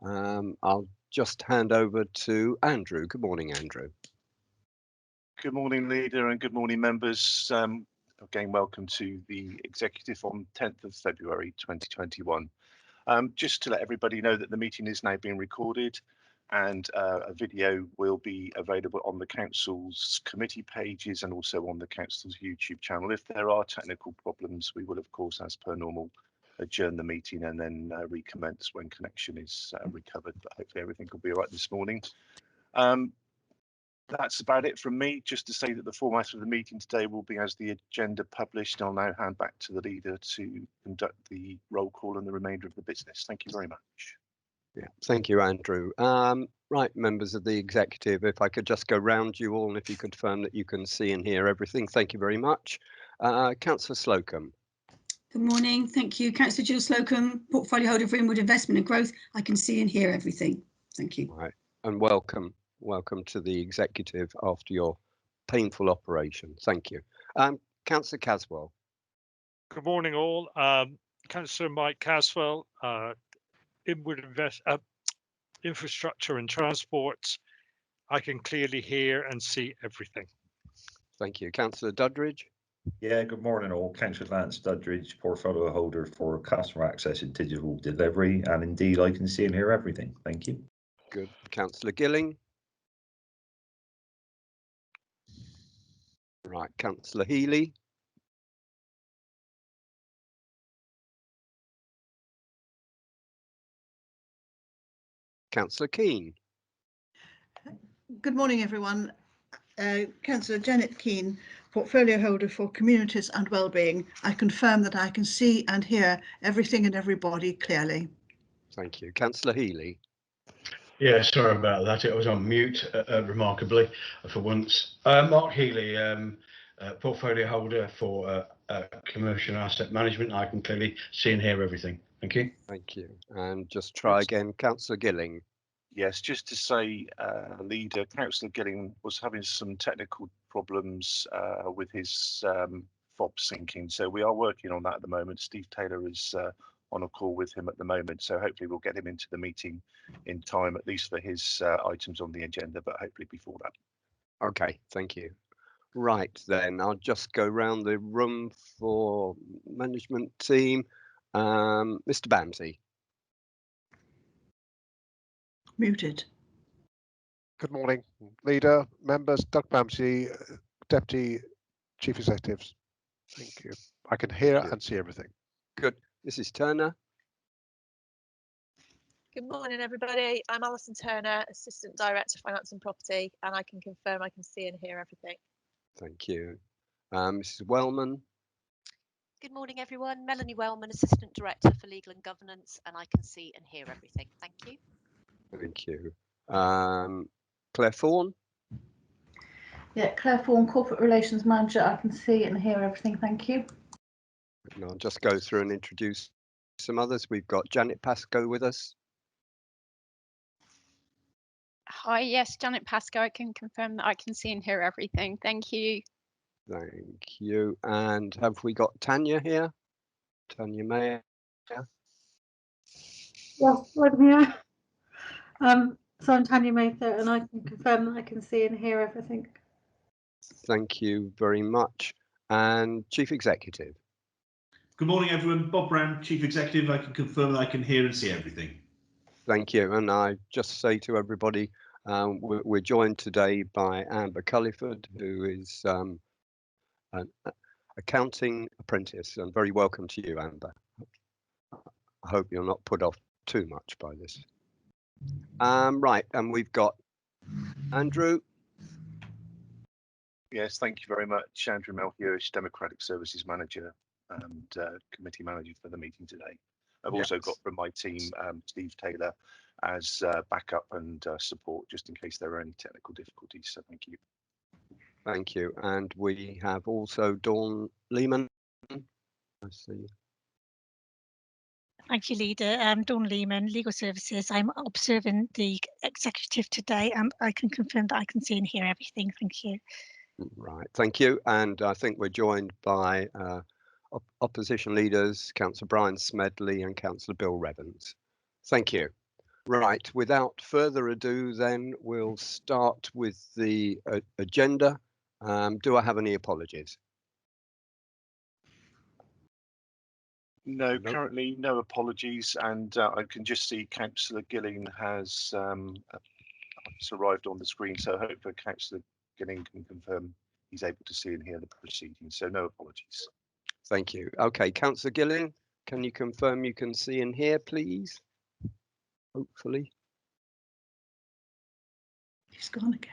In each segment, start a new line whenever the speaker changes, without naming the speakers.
I'll just hand over to Andrew. Good morning, Andrew.
Good morning, Leader, and good morning, members. Again, welcome to the Executive on 10th of February 2021. Just to let everybody know that the meeting is now being recorded, and a video will be available on the Council's committee pages and also on the Council's YouTube channel. If there are technical problems, we will, of course, as per normal, adjourn the meeting and then recommence when connection is recovered. But hopefully everything will be all right this morning. That's about it from me. Just to say that the format of the meeting today will be as the agenda published. I'll now hand back to the leader to conduct the roll call and the remainder of the business. Thank you very much.
Yeah, thank you, Andrew. Right, members of the executive, if I could just go round you all and if you could confirm that you can see and hear everything. Thank you very much. Councillor Slocum.
Good morning. Thank you. Councillor Jill Slocum, portfolio holder of Ringwood Investment and Growth. I can see and hear everything. Thank you.
Right, and welcome to the executive after your painful operation. Thank you. Councillor Caswell.
Good morning, all. Councillor Mike Caswell, Infrastructure and Transport. I can clearly hear and see everything.
Thank you. Councillor Duddridge.
Yeah, good morning all. Councillor Lance Duddridge, portfolio holder for customer access and digital delivery, and indeed I can see and hear everything. Thank you.
Good. Councillor Gilling. Right, Councillor Healy. Councillor Keane.
Good morning, everyone. Councillor Janet Keane, portfolio holder for Communities and Wellbeing. I confirm that I can see and hear everything and everybody clearly.
Thank you. Councillor Healy.
Yeah, sorry about that. It was on mute, remarkably, for once. Mark Healy, portfolio holder for Commercial Asset Management. I can clearly see and hear everything. Thank you.
Thank you. And just try again, Councillor Gilling.
Yes, just to say, Leader, Councillor Gilling was having some technical problems with his fob syncing. So we are working on that at the moment. Steve Taylor is on a call with him at the moment. So hopefully we'll get him into the meeting in time, at least for his items on the agenda, but hopefully before that.
Okay, thank you. Right, then I'll just go round the room for management team. Mr. Bamsey.
Muted.
Good morning, Leader, members. Doug Bamsey, Deputy Chief Executives. Thank you. I can hear and see everything.
Good. Mrs. Turner.
Good morning, everybody. I'm Alison Turner, Assistant Director, Finance and Property, and I can confirm I can see and hear everything.
Thank you. Mrs. Wellman.
Good morning, everyone. Melanie Wellman, Assistant Director for Legal and Governance, and I can see and hear everything. Thank you.
Thank you. Claire Thorne.
Yeah, Claire Thorne, Corporate Relations Manager. I can see and hear everything. Thank you.
And I'll just go through and introduce some others. We've got Janet Pascoe with us.
Hi, yes, Janet Pascoe. I can confirm that I can see and hear everything. Thank you.
Thank you. And have we got Tanya here? Tanya Mayer.
Yes, I'm here. So I'm Tanya Mather, and I can confirm that I can see and hear everything.
Thank you very much. And Chief Executive.
Good morning, everyone. Bob Brown, Chief Executive. I can confirm that I can hear and see everything.
Thank you. And I just say to everybody, we're joined today by Amber Culliford, who is an accounting apprentice, and very welcome to you, Amber. I hope you're not put off too much by this. Right, and we've got Andrew.
Yes, thank you very much. Andrew Melchiorish, Democratic Services Manager and Committee Manager for the meeting today. I've also got from my team Steve Taylor as backup and support, just in case there are any technical difficulties. So thank you.
Thank you. And we have also Dawn Lehman. I see.
Thank you, Leader. Dawn Lehman, Legal Services. I'm observing the executive today, and I can confirm that I can see and hear everything. Thank you.
Right, thank you. And I think we're joined by opposition leaders, Councillor Brian Smedley and Councillor Bill Revans. Thank you. Right, without further ado, then we'll start with the agenda. Do I have any apologies?
No,
Nope.
currently no apologies, and I can just see Councillor Gilling has arrived on the screen, so hopefully Councillor Gilling can confirm he's able to see and hear the proceedings, so no apologies.
Thank you. Okay, Councillor Gilling, can you confirm you can see and hear, please? Hopefully.
He's gone again.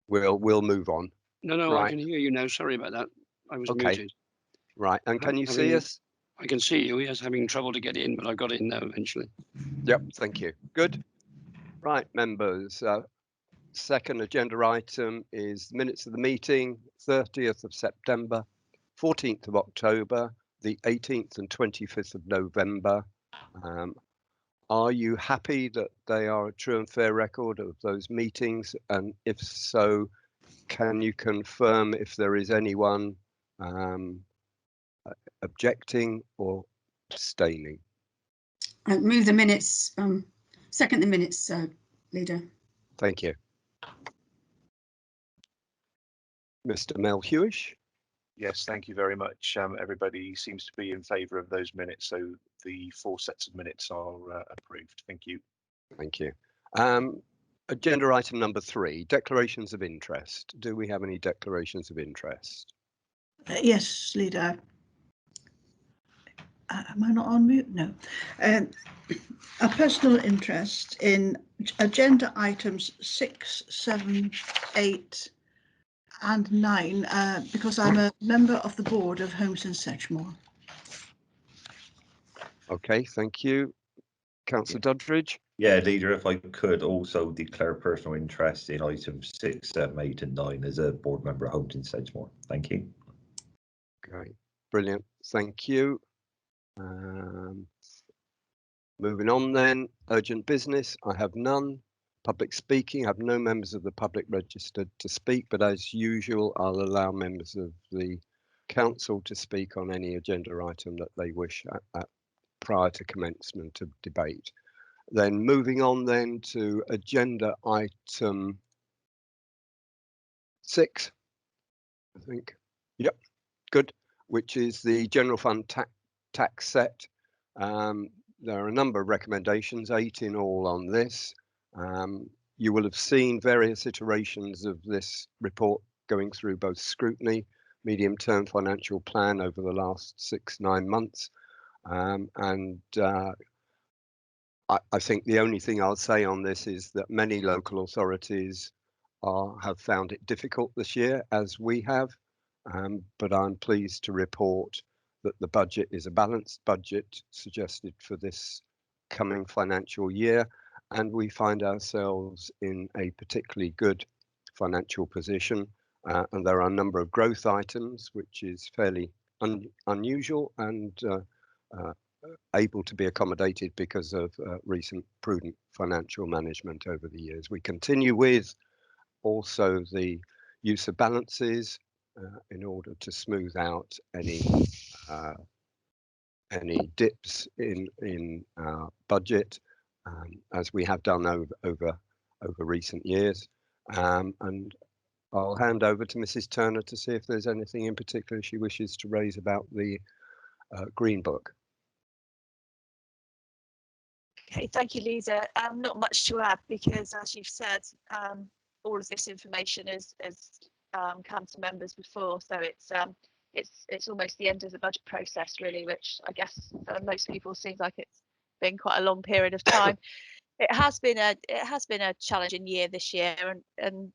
We'll move on.
No,
Right.
I can hear you now. Sorry about that. I was
Okay.
muted.
Right, and can you see us?
I can see you. Yes, having trouble to get in, but I got in now eventually.
Yep, thank you. Good. Right, members. Second agenda item is minutes of the meeting, 30th of September, 14th of October, the 18th and 25th of November. Are you happy that they are a true and fair record of those meetings? And if so, can you confirm if there is anyone objecting or abstaining?
I move the minutes, second the minutes, Leader.
Thank you. Mr. Melhuish?
Yes, thank you very much. Everybody seems to be in favour of those minutes, so the 4 sets of minutes are approved. Thank you.
Thank you. Agenda item number 3, declarations of interest. Do we have any declarations of interest?
Yes, Leader. Am I not on mute? No. A personal interest in agenda items 6, 7, 8 and 9 because I'm a member of the board of Homes in Sedgemoor.
Okay, thank you. Councillor Doddridge?
Yeah, Leader, if I could also declare personal interest in items 6, 7, 8 and 9 as a board member at Homes in Sedgemoor. Thank you.
Great, brilliant, thank you. Moving on then, urgent business, I have none. Public speaking, I have no members of the public registered to speak, but as usual, I'll allow members of the council to speak on any agenda item that they wish prior to commencement of debate. Then moving on then to agenda item 6, I think. Yep, good, which is the general fund tax set. There are a number of recommendations, 8 in all on this. You will have seen various iterations of this report going through both scrutiny, medium-term financial plan over the last 6-9 months. I think the only thing I'll say on this is that many local authorities have found it difficult this year, as we have, but I'm pleased to report that the budget is a balanced budget suggested for this coming financial year, and we find ourselves in a particularly good financial position. And there are a number of growth items, which is fairly unusual and able to be accommodated because of recent prudent financial management over the years. We continue with also the use of balances in order to smooth out any dips in our budget, as we have done over recent years. And I'll hand over to Mrs. Turner to see if there's anything in particular she wishes to raise about the Green Book.
Okay, thank you, Lisa. Not much to add because, as you've said, all of this information has come to members before, so it's almost the end of the budget process, really, which I guess for most people seems like it's been quite a long period of time. It has been a challenging year this year, and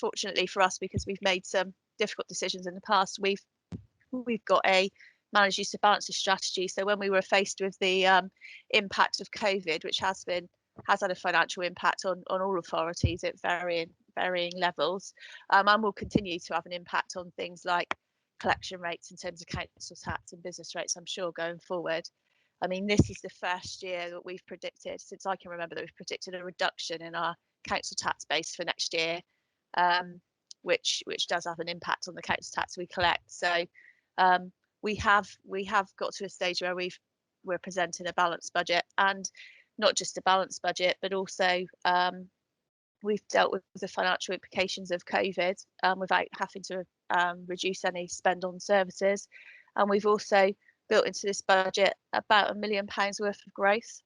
fortunately for us, because we've made some difficult decisions in the past, we've got a managed use of balances strategy. So when we were faced with the impact of COVID, which has had a financial impact on all authorities at varying levels, and will continue to have an impact on things like collection rates in terms of council tax and business rates, I'm sure, going forward. I mean, this is the first year that we've predicted, since I can remember, that we've predicted a reduction in our council tax base for next year, which does have an impact on the council tax we collect. So we have got to a stage where we're presenting a balanced budget, and not just a balanced budget, but also we've dealt with the financial implications of COVID without having to reduce any spend on services. And we've also built into this budget about £1 million worth of growth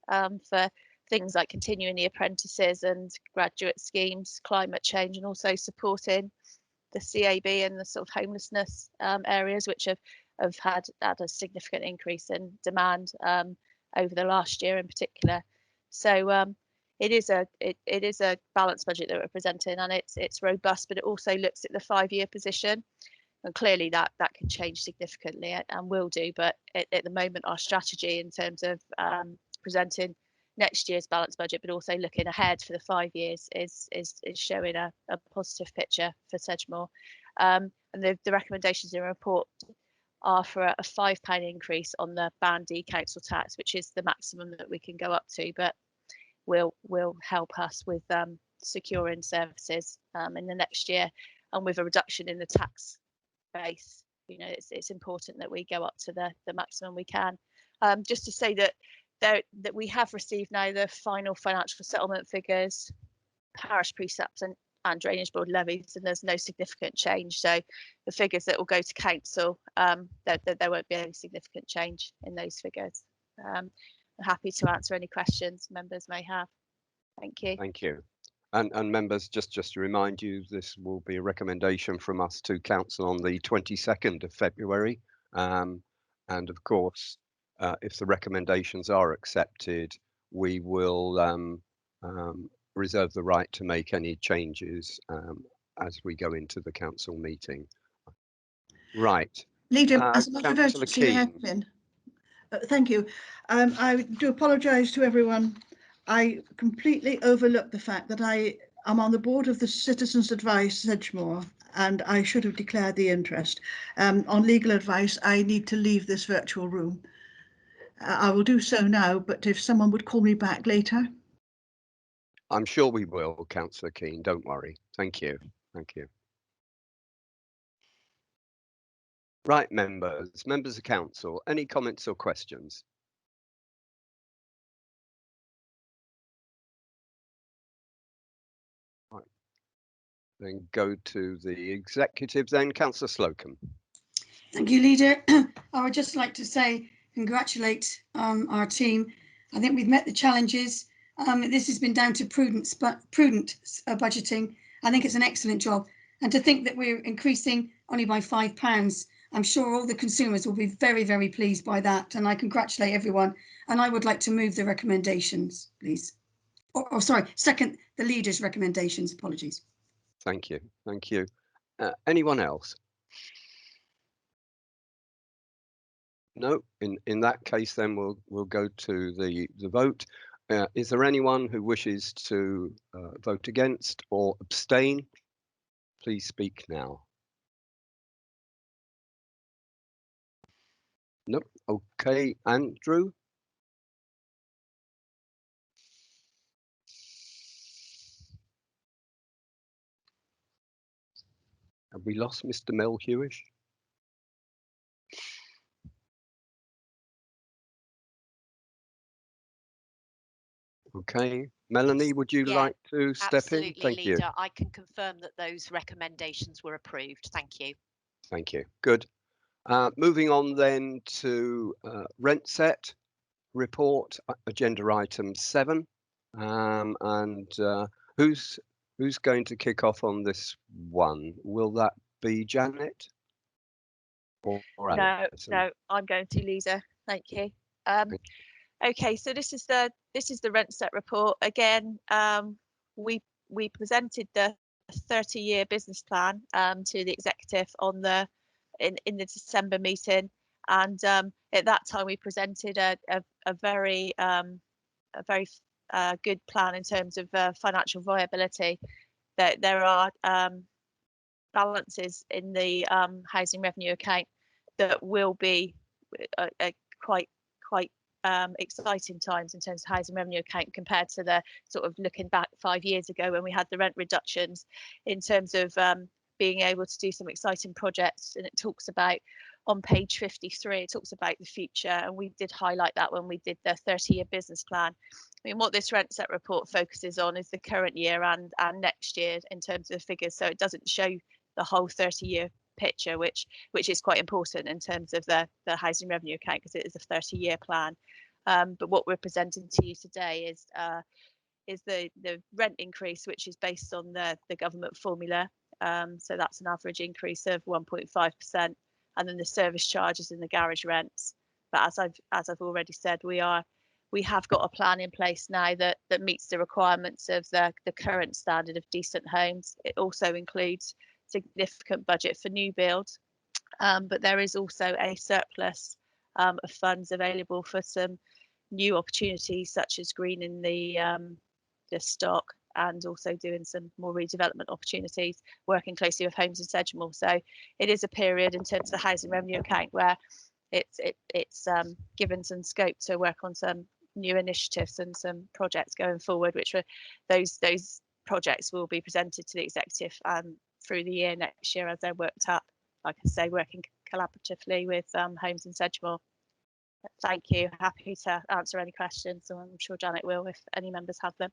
for things like continuing the apprentices and graduate schemes, climate change, and also supporting the CAB and the sort of homelessness areas, which have had a significant increase in demand over the last year in particular. So it is a balanced budget that we're presenting, and it's robust, but it also looks at the 5-year position, and clearly that can change significantly and will do. But at the moment, our strategy in terms of presenting next year's balanced budget, but also looking ahead for the 5 years, is showing a positive picture for Sedgemoor. And the recommendations in the report are for a £5 increase on the Band D council tax, which is the maximum that we can go up to, but will help us with securing services in the next year. And with a reduction in the tax base, you know, it's important that we go up to the maximum we can. Just to say that we have received now the final financial settlement figures, parish precepts and drainage board levies, and there's no significant change. So the figures that will go to council, there won't be any significant change in those figures. I'm happy to answer any questions members may have. Thank you.
Thank you. And members, just to remind you, this will be a recommendation from us to council on the 22nd of February. And of course, if the recommendations are accepted, we will reserve the right to make any changes as we go into the council meeting. Right.
Leader, as a matter of
Councillor
urgency, thank you. I do apologise to everyone. I completely overlooked the fact that I am on the board of the Citizens Advice Sedgemoor, and I should have declared the interest. On legal advice, I need to leave this virtual room. I will do so now, but if someone would call me back later.
I'm sure we will, Councillor Keane, don't worry. Thank you. Thank you. Right, members of council, any comments or questions? Right. Then go to the executive then, Councillor Slocum.
Thank you, Leader. I would just like to say congratulate our team. I think we've met the challenges. This has been down to prudent budgeting. I think it's an excellent job. And to think that we're increasing only by £5, I'm sure all the consumers will be very, very pleased by that. And I congratulate everyone. And I would like to move the recommendations, please. Or sorry, second the leader's recommendations. Apologies.
Thank you. Thank you. Anyone else? No. In that case, then we'll go to the vote. Is there anyone who wishes to vote against or abstain? Please speak now. Nope. Okay, Andrew. Have we lost Mr. Mel Hewish? Okay, Melanie, would you like to step in? Thank you.
Leader. I can confirm that those recommendations were approved. Thank you.
Thank you. Good. Moving on then to rent set report, agenda item 7. And who's going to kick off on this one? Will that be Janet? Or
No, I'm going to, Lisa. Thank you. Okay, so this is the rent set report. Again, we presented the 30-year business plan to the executive in the December meeting, and at that time we presented a very good plan in terms of financial viability. That there are balances in the housing revenue account that will be quite exciting times in terms of housing revenue account compared to the sort of looking back 5 years ago when we had the rent reductions, in terms of being able to do some exciting projects. And it talks about on page 53, it talks about the future, and we did highlight that when we did the 30-year business plan. I mean, what this rent set report focuses on is the current year and next year in terms of figures, so it doesn't show the whole 30-year picture, which is quite important in terms of the housing revenue account, because it is a 30-year plan. But what we're presenting to you today is the rent increase, which is based on the government formula. So that's an average increase of 1.5%, and then the service charges and the garage rents. But as I've already said, we have got a plan in place now that meets the requirements of the current standard of decent homes. It also includes significant budget for new build, but there is also a surplus of funds available for some new opportunities, such as greening the stock and also doing some more redevelopment opportunities, working closely with Homes in Sedgemoor. So it is a period in terms of the housing revenue account where it's given some scope to work on some new initiatives and some projects going forward, which were those projects will be presented to the executive through the year next year as they're worked up, like I say, working collaboratively with Homes in Sedgemoor. Thank you. Happy to answer any questions, and I'm sure Janet will if any members have them.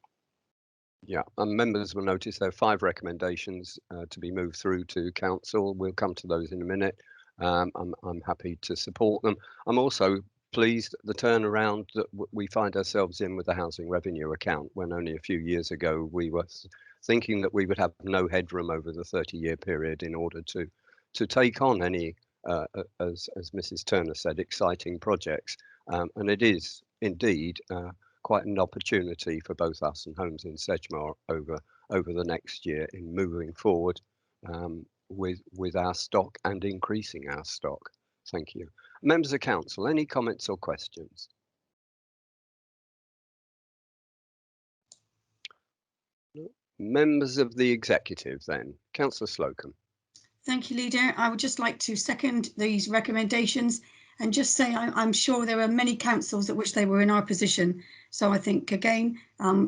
Yeah, and members will notice there are 5 recommendations to be moved through to council. We'll come to those in a minute. I'm happy to support them. I'm also pleased at the turnaround that we find ourselves in with the housing revenue account, when only a few years ago we were thinking that we would have no headroom over the 30-year period in order to take on any, as Mrs. Turner said, exciting projects. And it is indeed quite an opportunity for both us and Homes in Sedgemoor over the next year in moving forward with our stock and increasing our stock. Thank you. Members of council, any comments or questions? Members of the executive then. Councillor Slocum.
Thank you, Leader. I would just like to second these recommendations and just say I'm sure there are many councils at which they were in our position. So I think, again,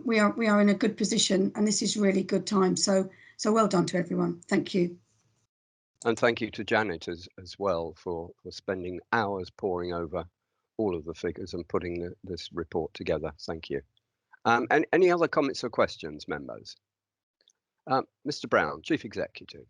we are in a good position, and this is really good time. So well done to everyone. Thank you.
And thank you to Janet as well for spending hours poring over all of the figures and putting this report together. Thank you. And any other comments or questions, members? Mr. Brown, Chief Executive.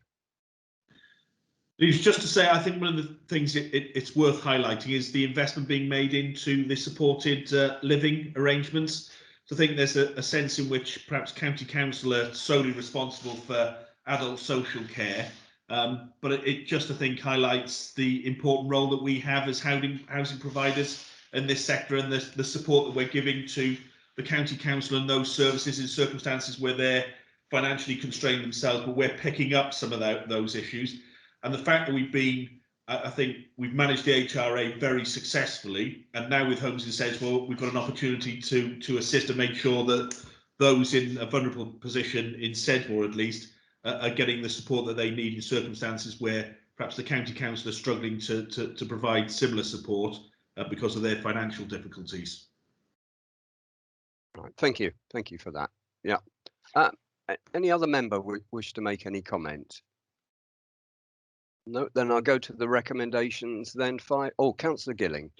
Just to say, I think one of the things it's worth highlighting is the investment being made into the supported living arrangements. So I think there's a sense in which perhaps county council are solely responsible for adult social care, but it just, I think, highlights the important role that we have as housing providers in this sector, and the support that we're giving to the county council and those services in circumstances where they're financially constrained themselves, but we're picking up some of those issues. And the fact that I think we've managed the HRA very successfully, and now with Homes in Sedgemoor, we've got an opportunity to assist and make sure that those in a vulnerable position in Sedgemoor, at least, are getting the support that they need in circumstances where perhaps the county council are struggling to provide similar support because of their financial difficulties.
Right, thank you for that. Yeah. Any other member wish to make any comment? No, then I'll go to the recommendations then. Councillor Gilling.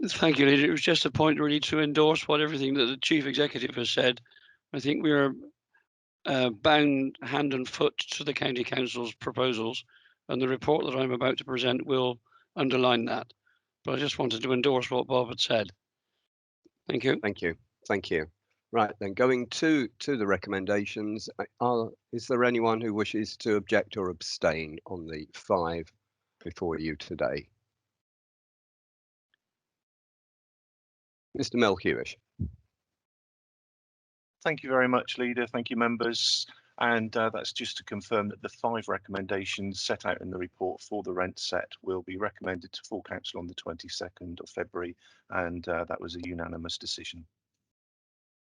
Thank you, Leader. It was just a point really to endorse everything that the Chief Executive has said. I think we are bound hand and foot to the County Council's proposals, and the report that I'm about to present will underline that. But I just wanted to endorse what Bob had said. Thank you.
Thank you. Right, then going to the recommendations, is there anyone who wishes to object or abstain on the 5 before you today? Mr. Melhuish.
Thank you very much, Leader. Thank you, members. And that's just to confirm that the 5 recommendations set out in the report for the rent set will be recommended to full council on the 22nd of February, and that was a unanimous decision.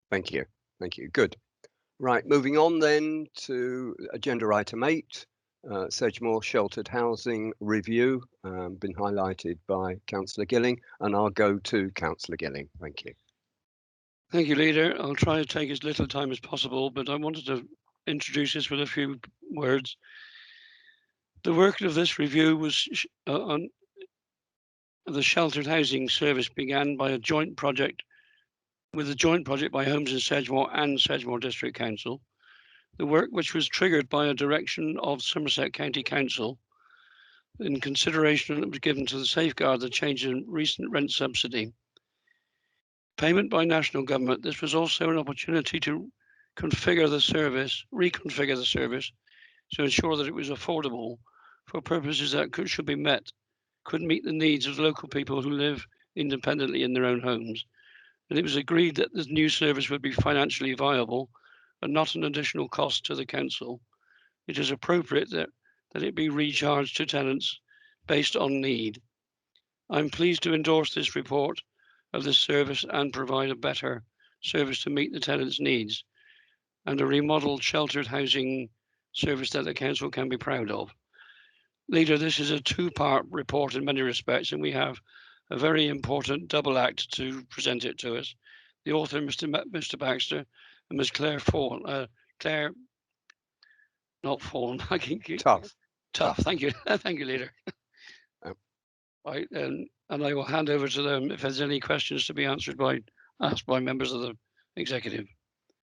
Thank you. Good. Right, moving on then to agenda item 8, Sedgemoor Sheltered Housing Review, been highlighted by Councillor Gilling, and I'll go to Councillor Gilling. Thank you.
Thank you, Leader. I'll try to take as little time as possible, but I wanted to introduce this with a few words. The work of this review was of the sheltered housing service began by a joint project by Homes in Sedgemoor and Sedgemoor District Council. The work, which was triggered by a direction of Somerset County Council, in consideration that was given to the safeguard the change in recent rent subsidy. Payment by national government, this was also an opportunity to reconfigure the service to ensure that it was affordable for purposes that could meet the needs of local people who live independently in their own homes. And it was agreed that this new service would be financially viable and not an additional cost to the council. It is appropriate that it be recharged to tenants based on need. I'm pleased to endorse this report of this service and provide a better service to meet the tenants' needs and a remodeled sheltered housing service that the council can be proud of. Leader, this is a two-part report in many respects, and we have a very important double act to present it to us. The author, Mr. Baxter, and Ms. Claire Fawn, not Fawn, I can keep Tough. Thank you, thank you, Leader. And I will hand over to them if there's any questions to be asked by members of the executive.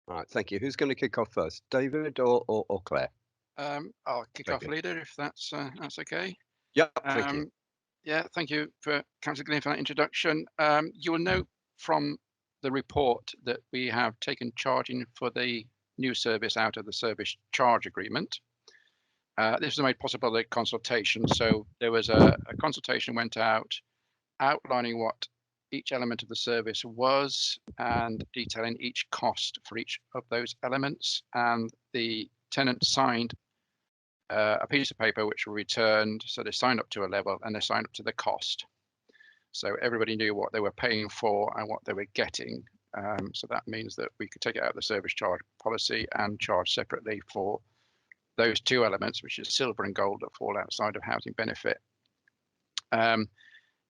All right, thank you. Who's going to kick off first, David or Claire?
I'll kick off, Leader, if that's okay.
Yeah, thank you.
Yeah, thank you for Councillor Glynn for that introduction. You will note from the report that we have taken charging for the new service out of the service charge agreement. This was made possible by consultation. So there was a consultation went out outlining what each element of the service was and detailing each cost for each of those elements. And the tenant signed a piece of paper which were returned. So they signed up to a level and they signed up to the cost. So everybody knew what they were paying for and what they were getting. So that means that we could take it out of the service charge policy and charge separately for those two elements, which is silver and gold, that fall outside of housing benefit.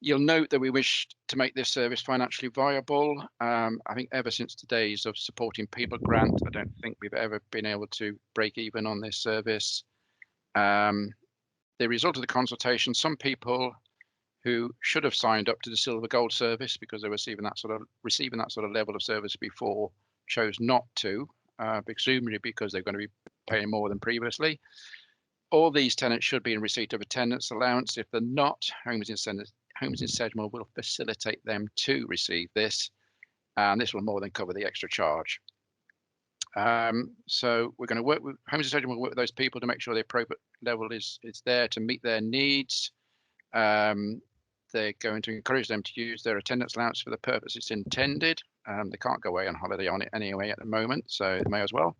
You'll note that we wish to make this service financially viable. I think ever since the days of supporting people grant, I don't think we've ever been able to break even on this service. The result of the consultation, some people who should have signed up to the silver gold service because they were receiving that sort of level of service before, chose not to, presumably because they're going to be paying more than previously. All these tenants should be in receipt of a tenant's allowance. If they're not, Homes in Sedgemoor will facilitate them to receive this, and this will more than cover the extra charge. So we're going to work with Homes in Sedgemoor, will work with those people to make sure the appropriate level is there to meet their needs. They're going to encourage them to use their attendance allowance for the purpose it's intended. They can't go away on holiday on it anyway at the moment, so they may as well.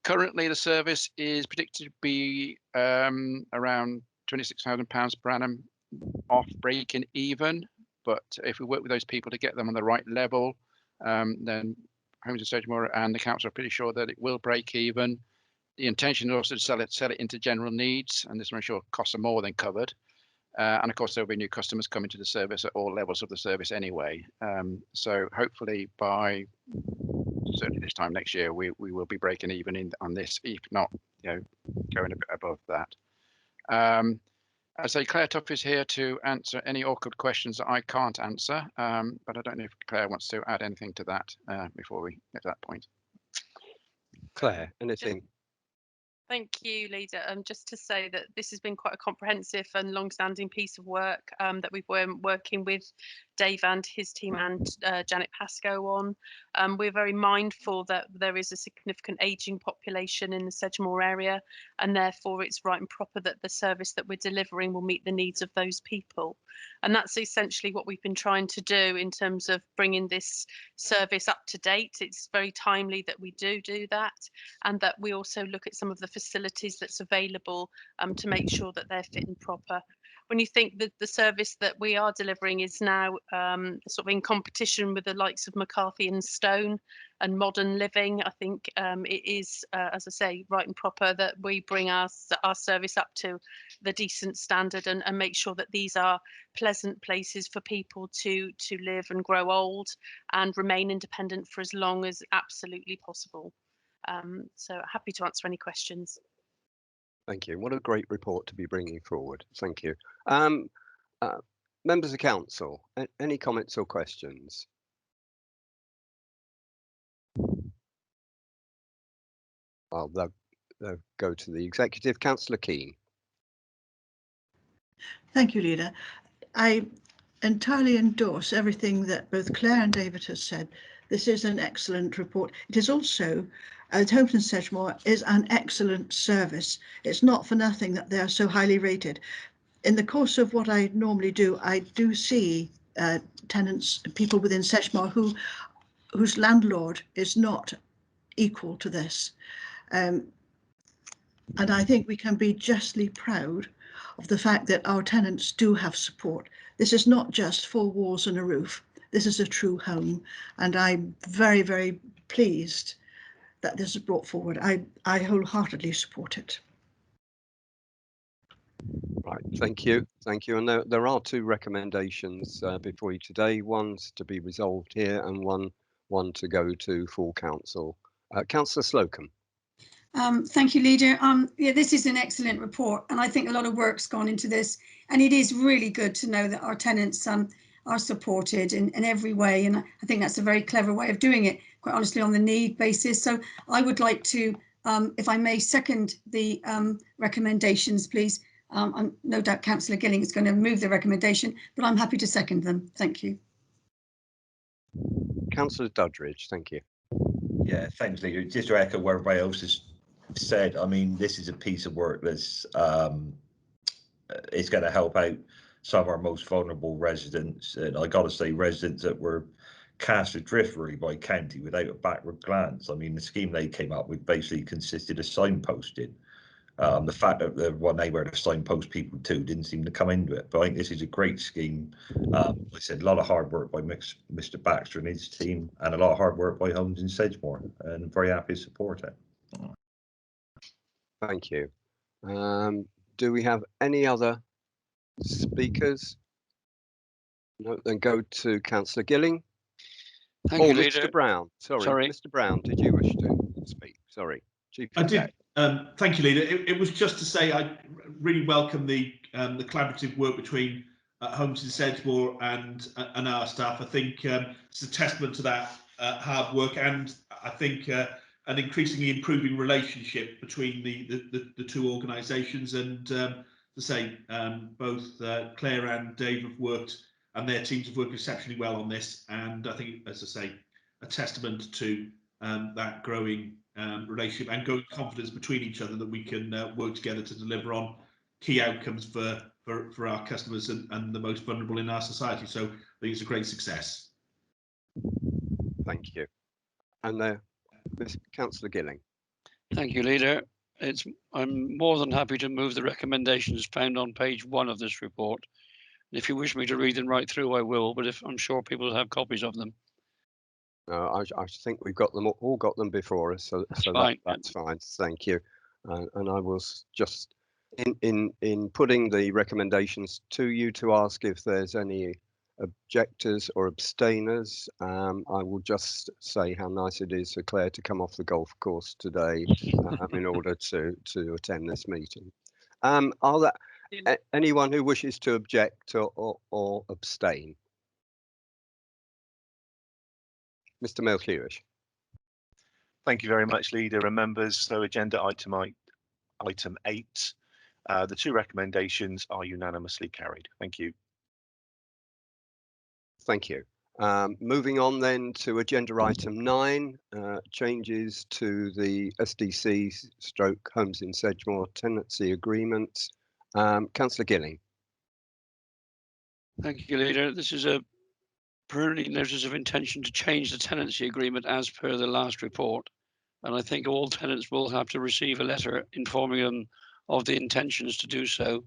Currently, the service is predicted to be around £26,000 per annum off breaking even. But if we work with those people to get them on the right level, then Homes in Sedgemoor and the council are pretty sure that it will break even. The intention is also to sell it into general needs, and this will ensure costs are more than covered. And of course, there'll be new customers coming to the service at all levels of the service anyway. So hopefully by certainly this time next year, we will be breaking even on this, if not, going a bit above that. I say Claire Tuff is here to answer any awkward questions that I can't answer, but I don't know if Claire wants to add anything to that before we get to that point.
Claire, anything?
Thank you, Leader. Just to say that this has been quite a comprehensive and long-standing piece of work that we've been working with Dave and his team and Janet Pascoe on. We're very mindful that there is a significant ageing population in the Sedgemoor area, and therefore it's right and proper that the service that we're delivering will meet the needs of those people. And that's essentially what we've been trying to do in terms of bringing this service up to date. It's very timely that we do that, and that we also look at some of the facilities that's available to make sure that they're fit and proper. When you think that the service that we are delivering is now sort of in competition with the likes of McCarthy and Stone and Modern Living, I think it is, as I say, right and proper that we bring our service up to the decent standard and make sure that these are pleasant places for people to live and grow old and remain independent for as long as absolutely possible. So happy to answer any questions.
Thank you. What a great report to be bringing forward. Thank you. Members of council, any comments or questions? Well, they'll go to the executive. Councillor Keane.
Thank you, Leader. I entirely endorse everything that both Claire and David has said. This is an excellent report. It is also, Homes in Sedgemoor is an excellent service. It's not for nothing that they are so highly rated. In the course of what I normally do, I do see tenants, people within Sedgemoor whose landlord is not equal to this. And I think we can be justly proud of the fact that our tenants do have support. This is not just four walls and a roof. This is a true home. And I'm very, very pleased that this is brought forward. I wholeheartedly support it.
Right, thank you. Thank you. And there are two recommendations before you today. One's to be resolved here and one to go to full council. Councillor Slocum.
Thank you, Leader. Yeah, this is an excellent report, and I think a lot of work's gone into this, and it is really good to know that our tenants are supported in every way, and I think that's a very clever way of doing it, quite honestly, on the need basis. So I would like to, if I may, second the recommendations, please. I'm no doubt Councillor Gilling is going to move the recommendation, but I'm happy to second them. Thank you.
Councillor Doddridge, thank you.
Yeah, thanks, Leader. Just to echo what everybody else has said, I mean, this is a piece of work that's it's going to help out some of our most vulnerable residents, and I got to say, residents that were cast adrift really by county without a backward glance. I mean, the scheme they came up with basically consisted of signposting. The fact that the one they were to signpost people to didn't seem to come into it, but I think this is a great scheme. Like I said, a lot of hard work by Mr. Baxter and his team, and a lot of hard work by Homes in Sedgemoor, and I'm very happy to support it.
Thank you. Do we have any other speakers? No, then go to Councillor Gilling.
Thank you,
Mr.
Leader.
Brown. Sorry, Mr. Brown, did you wish to speak? Sorry, Chief Exec.
I did. Thank you, Leader. It was just to say I really welcome the collaborative work between Homes in Sedgemoor and our staff. I think it's a testament to that hard work, and I think an increasingly improving relationship between the two organisations. And to say, both Claire and Dave have worked, and their teams have worked exceptionally well on this. And I think, as I say, a testament to that growing relationship and growing confidence between each other that we can work together to deliver on key outcomes for our customers and the most vulnerable in our society. So I think it's a great success.
Thank you. And Councillor Gilling.
Thank you, Leader. I'm more than happy to move the recommendations found on page 1 of this report. If you wish me to read them right through, I will, but I'm sure people have copies of them.
I think we've got them all got them before us, so that's fine. Thank you. And I was just in putting the recommendations to you to ask if there's any objectors or abstainers. I will just say how nice it is for Claire to come off the golf course today in order to attend this meeting. Are there anyone who wishes to object or abstain? Mr. Melchiorish.
Thank you very much, Leader and members. So agenda item 8, the two recommendations are unanimously carried. Thank you.
Thank you. Moving on then to agenda item 9, changes to the SDC / Homes in Sedgemoor tenancy agreements. Councillor Gilling.
Thank you, Leader. This is a preliminary notice of intention to change the tenancy agreement as per the last report. And I think all tenants will have to receive a letter informing them of the intentions to do so,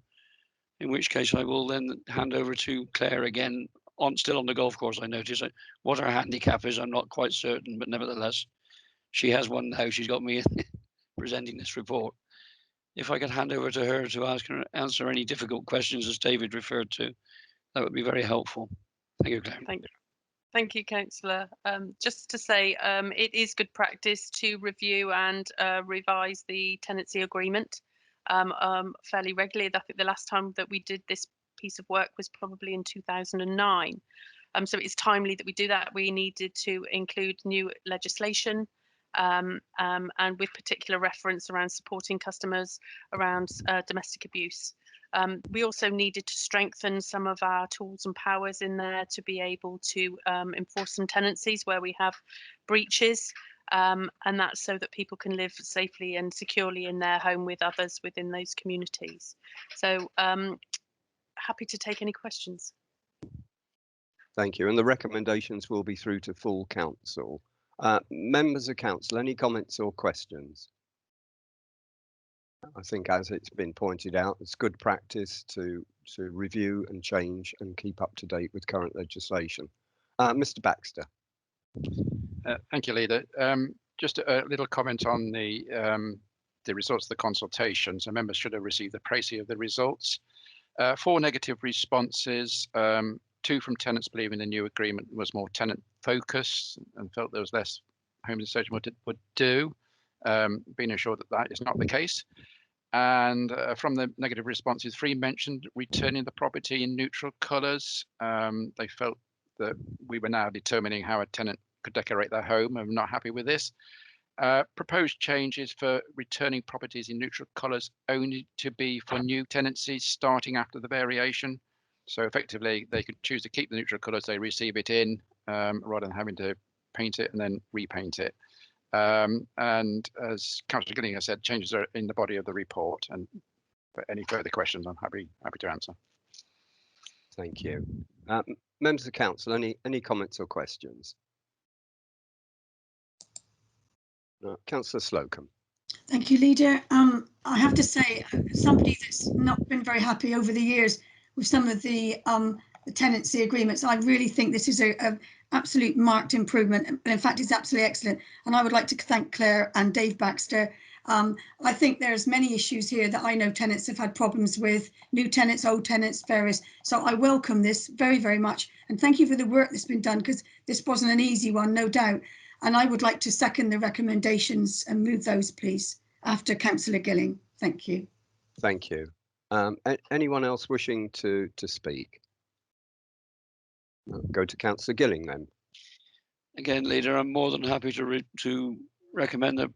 in which case I will then hand over to Claire again, still on the golf course. I notice what her handicap is, I'm not quite certain, but nevertheless, she has one now. She's got me presenting this report. If I could hand over to her to answer any difficult questions, as David referred to, that would be very helpful. Thank you, Claire.
Thank you, Councillor. Just to say, it is good practice to review and revise the tenancy agreement fairly regularly. I think the last time that we did this piece of work was probably in 2009. So it's timely that we do that. We needed to include new legislation and with particular reference around supporting customers around domestic abuse. We also needed to strengthen some of our tools and powers in there to be able to enforce some tenancies where we have breaches, and that's so that people can live safely and securely in their home with others within those communities. So happy to take any questions.
Thank you. And the recommendations will be through to full council. Members of council, any comments or questions? I think, as it's been pointed out, it's good practice to review and change and keep up to date with current legislation. Mr. Baxter.
Thank you, Leader. Just a little comment on the results of the consultation. So members should have received the précis of the results. 4 negative responses. 2 from tenants believing the new agreement was more tenant focused and felt there was less homes in Sedgemoor would do. Being assured that that is not the case. And from the negative responses, 3 mentioned returning the property in neutral colours. They felt that we were now determining how a tenant could decorate their home and not happy with this. Proposed changes for returning properties in neutral colours only to be for new tenancies starting after the variation. So effectively, they could choose to keep the neutral colours they receive it in, rather than having to paint it and then repaint it. And as Councillor Gilling has said, changes are in the body of the report. And for any further questions, I'm happy to answer.
Thank you. Members of council, any comments or questions? Councillor Slocum.
Thank you, Leader. I have to say, somebody that's not been very happy over the years with some of the tenancy agreements, I really think this is a absolute marked improvement. And in fact, it's absolutely excellent. And I would like to thank Claire and Dave Baxter. I think there's many issues here that I know tenants have had problems with, new tenants, old tenants, various. So I welcome this very, very much. And thank you for the work that's been done, because this wasn't an easy one, no doubt. And I would like to second the recommendations and move those, please, after Councillor Gilling. Thank you.
Thank you. Anyone else wishing to speak? Go to Councillor Gilling then.
Again, Leader, I'm more than happy to recommend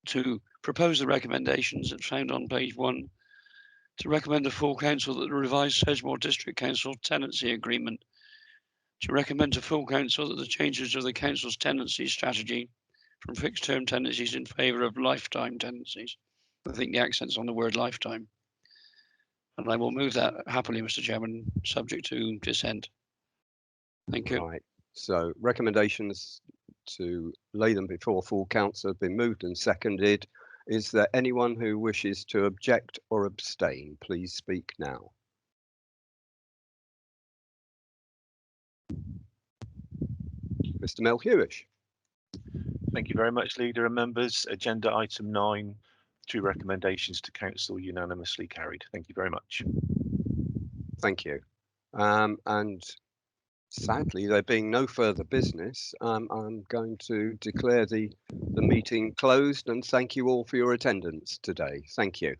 to propose the recommendations that found on page 1, to recommend to full council that the revised Sedgemoor District Council tenancy agreement, to recommend to full council that the changes of the council's tenancy strategy from fixed term tenancies in favour of lifetime tenancies. I think the accent's on the word lifetime. And I will move that happily, Mr. Chairman, subject to dissent. Thank you.
Right. So recommendations to lay them before full council have been moved and seconded. Is there anyone who wishes to object or abstain? Please speak now. Mr. Melhuish.
Thank you very much, Leader and members. Agenda item 9, 2 recommendations to council unanimously carried. Thank you very much.
Thank you. And sadly, there being no further business, I'm going to declare the meeting closed and thank you all for your attendance today. Thank you.